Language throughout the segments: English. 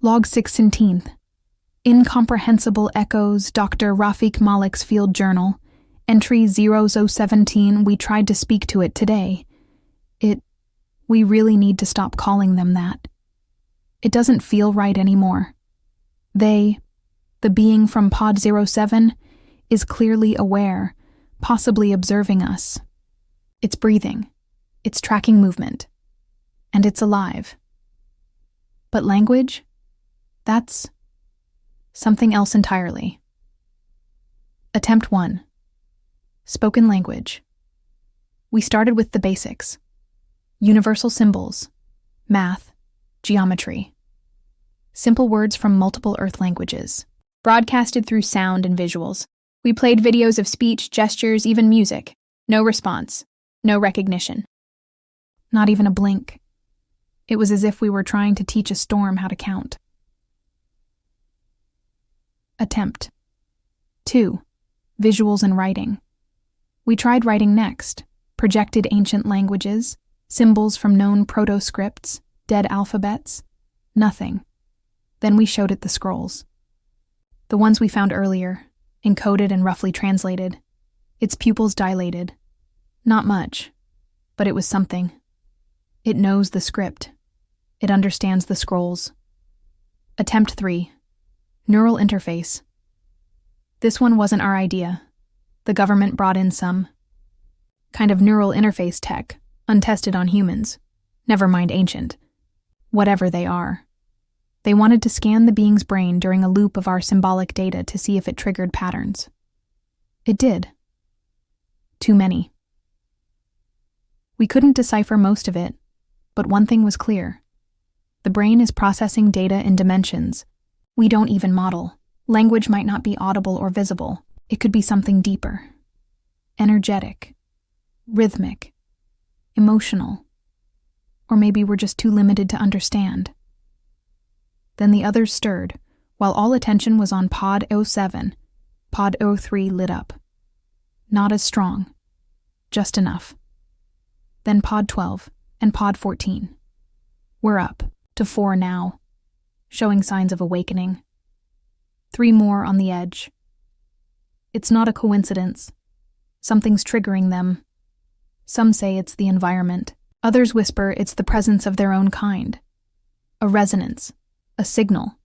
Log 16th. Incomprehensible Echoes, Dr. Rafiq Malik's Field Journal. Entry 0017, we tried to speak to it today. We really need to stop calling them that. It doesn't feel right anymore. The being from Pod 07, is clearly aware, possibly observing us. It's breathing. It's tracking movement. And it's alive. But language? That's something else entirely. Attempt 1. Spoken language. We started with the basics. Universal symbols, math, geometry. Simple words from multiple Earth languages. Broadcasted through sound and visuals. We played videos of speech, gestures, even music. No response. No recognition. Not even a blink. It was as if we were trying to teach a storm how to count. Attempt 2. Visuals and writing. We tried writing next. Projected ancient languages, symbols from known proto-scripts, dead alphabets. Nothing. Then we showed it the scrolls. The ones we found earlier, encoded and roughly translated. Its pupils dilated. Not much, but it was something. It knows the script. It understands the scrolls. Attempt 3. Neural interface. This one wasn't our idea. The government brought in some kind of neural interface tech, untested on humans. Never mind ancient. Whatever they are. They wanted to scan the being's brain during a loop of our symbolic data to see if it triggered patterns. It did. Too many. We couldn't decipher most of it, but one thing was clear. The brain is processing data in dimensions we don't even model. Language might not be audible or visible. It could be something deeper. Energetic. Rhythmic. Emotional. Or maybe we're just too limited to understand. Then the others stirred, while all attention was on Pod 07. Pod 03 lit up. Not as strong. Just enough. Then Pod 12 and Pod 14. We're up to 4 now, showing signs of awakening. 3 more on the edge. It's not a coincidence. Something's triggering them. Some say it's the environment. Others whisper it's the presence of their own kind. A resonance. A signal.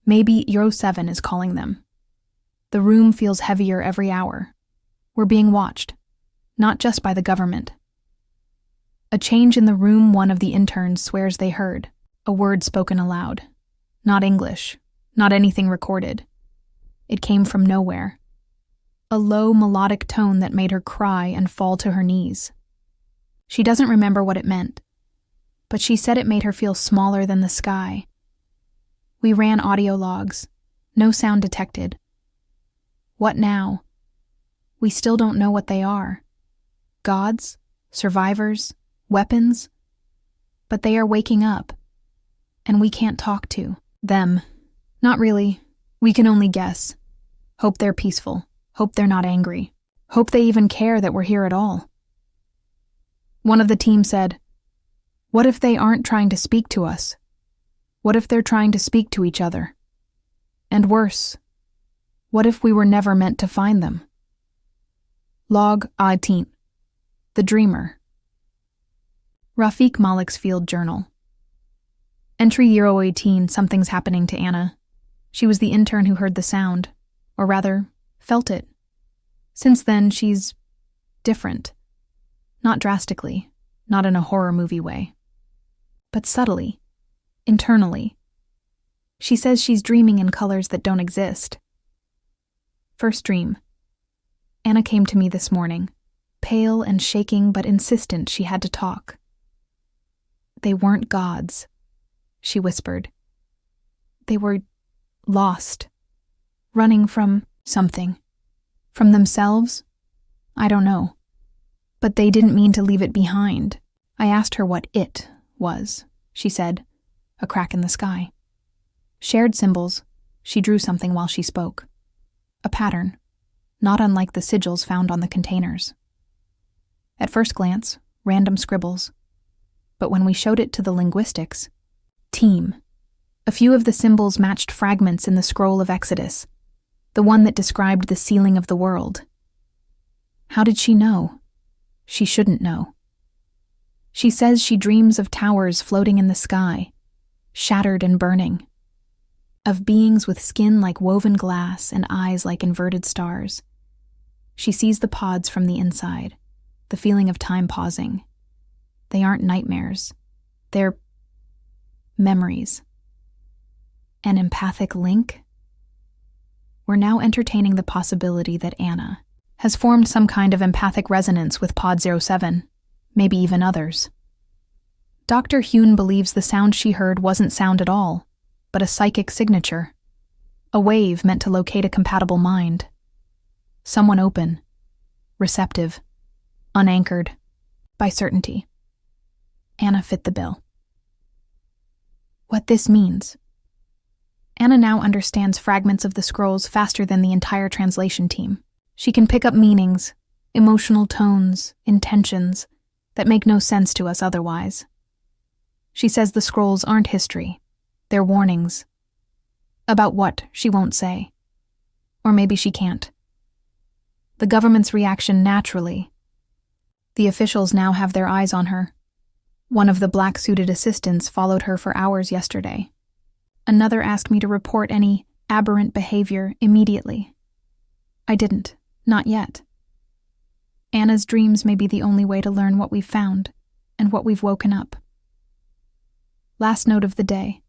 Maybe Euro 7 is calling them. The room feels heavier every hour. We're being watched. Not just by the government. A change in the room, one of the interns swears they heard. A word spoken aloud. Not English. Not anything recorded. It came from nowhere. A low, melodic tone that made her cry and fall to her knees. She doesn't remember what it meant, but she said it made her feel smaller than the sky. We ran audio logs. No sound detected. What now? We still don't know what they are. Gods? Survivors? Weapons? But they are waking up, and we can't talk to them. Not really. We can only guess. Hope they're peaceful. Hope they're not angry. Hope they even care that we're here at all. One of the team said, "What if they aren't trying to speak to us? What if they're trying to speak to each other? And worse, what if we were never meant to find them?" Log 18. The Dreamer. Rafiq Malik's Field Journal. Entry 018, something's happening to Anna. She was the intern who heard the sound, or rather, felt it. Since then, she's different. Not drastically, not in a horror movie way, but subtly, internally. She says she's dreaming in colors that don't exist. First dream. Anna came to me this morning, pale and shaking but insistent she had to talk. "They weren't gods," she whispered. "They were lost, running from something. From themselves? I don't know. But they didn't mean to leave it behind." I asked her what it was. She said, "A crack in the sky." Shared symbols. She drew something while she spoke. A pattern, not unlike the sigils found on the containers. At first glance, random scribbles. But when we showed it to the linguistics, team, A few of the symbols matched fragments in the scroll of Exodus, the one that described the sealing of the world. How did she know? She shouldn't know. She says she dreams of towers floating in the sky, shattered and burning, of beings with skin like woven glass and eyes like inverted stars. She sees the pods from the inside, the feeling of time pausing. They aren't nightmares. They're memories. An empathic link? We're now entertaining the possibility that Anna has formed some kind of empathic resonance with Pod 07, maybe even others. Dr. Hune believes the sound she heard wasn't sound at all, but a psychic signature, a wave meant to locate a compatible mind. Someone open, receptive, unanchored by certainty. Anna fit the bill. What this means. Anna now understands fragments of the scrolls faster than the entire translation team. She can pick up meanings, emotional tones, intentions that make no sense to us otherwise. She says the scrolls aren't history, they're warnings. About what, she won't say. Or maybe she can't. The government's reaction naturally. The officials now have their eyes on her. One of the black-suited assistants followed her for hours yesterday. Another asked me to report any aberrant behavior immediately. I didn't, not yet. Anna's dreams may be the only way to learn what we've found and what we've woken up. Last note of the day.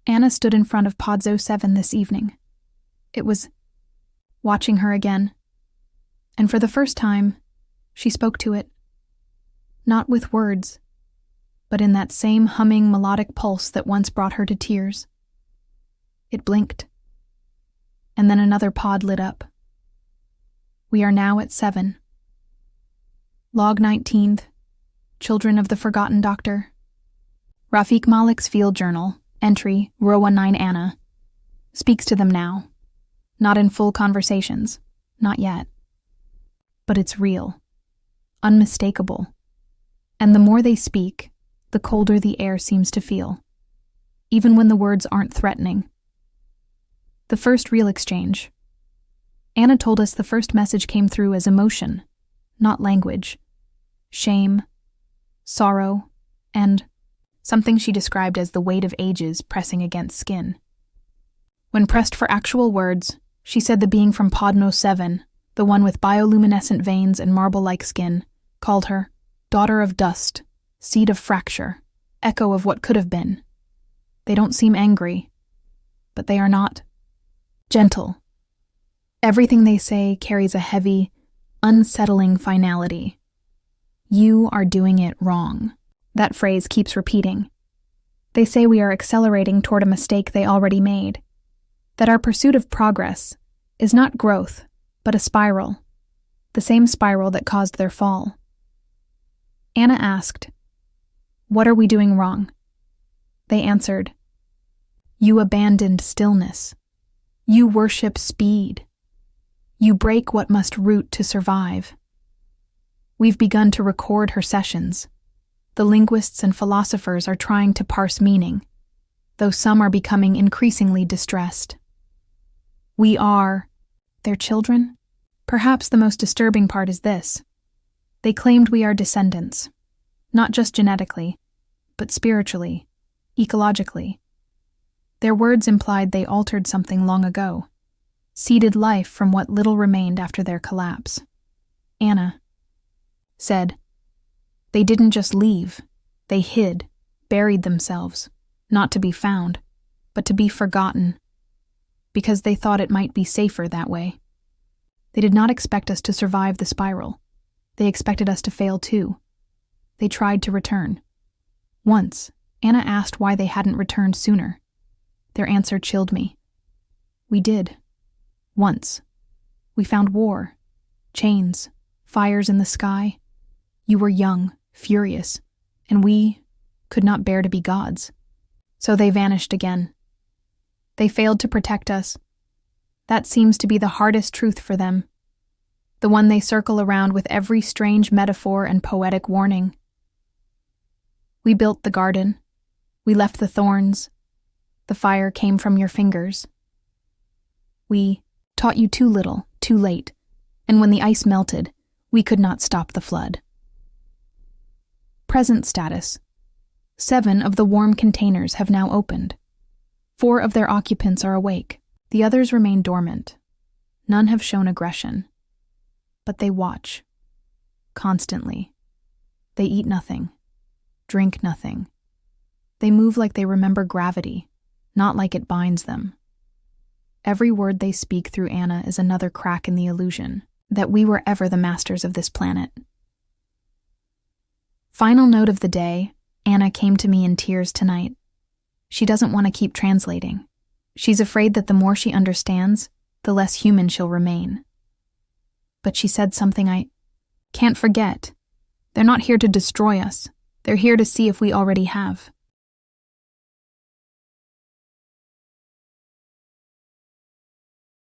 Anna stood in front of Pod 07 this evening. It was watching her again. And for the first time, she spoke to it. Not with words, but in that same humming melodic pulse that once brought her to tears. It blinked. And then another pod lit up. We are now at 7. Log 19th, Children of the Forgotten Doctor. Rafiq Malik's field journal, entry, row 19 Anna, speaks to them now. Not in full conversations, not yet. But it's real, unmistakable. And the more they speak, the colder the air seems to feel, even when the words aren't threatening. The first real exchange. Anna told us the first message came through as emotion, not language. Shame, sorrow, and something she described as the weight of ages pressing against skin. When pressed for actual words, she said the being from Pod 07, the one with bioluminescent veins and marble-like skin, called her daughter of dust, seed of fracture, echo of what could have been. They don't seem angry, but they are not gentle. Everything they say carries a heavy, unsettling finality. You are doing it wrong. That phrase keeps repeating. They say we are accelerating toward a mistake they already made, that our pursuit of progress is not growth, but a spiral, the same spiral that caused their fall. Anna asked, "What are we doing wrong?" They answered, "You abandoned stillness. You worship speed. You break what must root to survive." We've begun to record her sessions. The linguists and philosophers are trying to parse meaning, though some are becoming increasingly distressed. We are their children? Perhaps the most disturbing part is this. They claimed we are descendants, not just genetically, but spiritually, ecologically. Their words implied they altered something long ago, seeded life from what little remained after their collapse. Anna said, they didn't just leave, they hid, buried themselves, not to be found, but to be forgotten, because they thought it might be safer that way. They did not expect us to survive the spiral. They expected us to fail too. They tried to return. Once, Anna asked why they hadn't returned sooner. Their answer chilled me. We did. Once. We found war, chains, fires in the sky. You were young, furious, and we could not bear to be gods. So they vanished again. They failed to protect us. That seems to be the hardest truth for them, the one they circle around with every strange metaphor and poetic warning. We built the garden. We left the thorns. The fire came from your fingers. We taught you too little, too late, and when the ice melted, we could not stop the flood. Present status. 7 of the warm containers have now opened. 4 of their occupants are awake. The others remain dormant. None have shown aggression. But they watch. Constantly. They eat nothing. Drink nothing. They move like they remember gravity, not like it binds them. Every word they speak through Anna is another crack in the illusion that we were ever the masters of this planet. Final note of the day, Anna came to me in tears tonight. She doesn't want to keep translating. She's afraid that the more she understands, the less human she'll remain. But she said something I can't forget. They're not here to destroy us. They're here to see if we already have.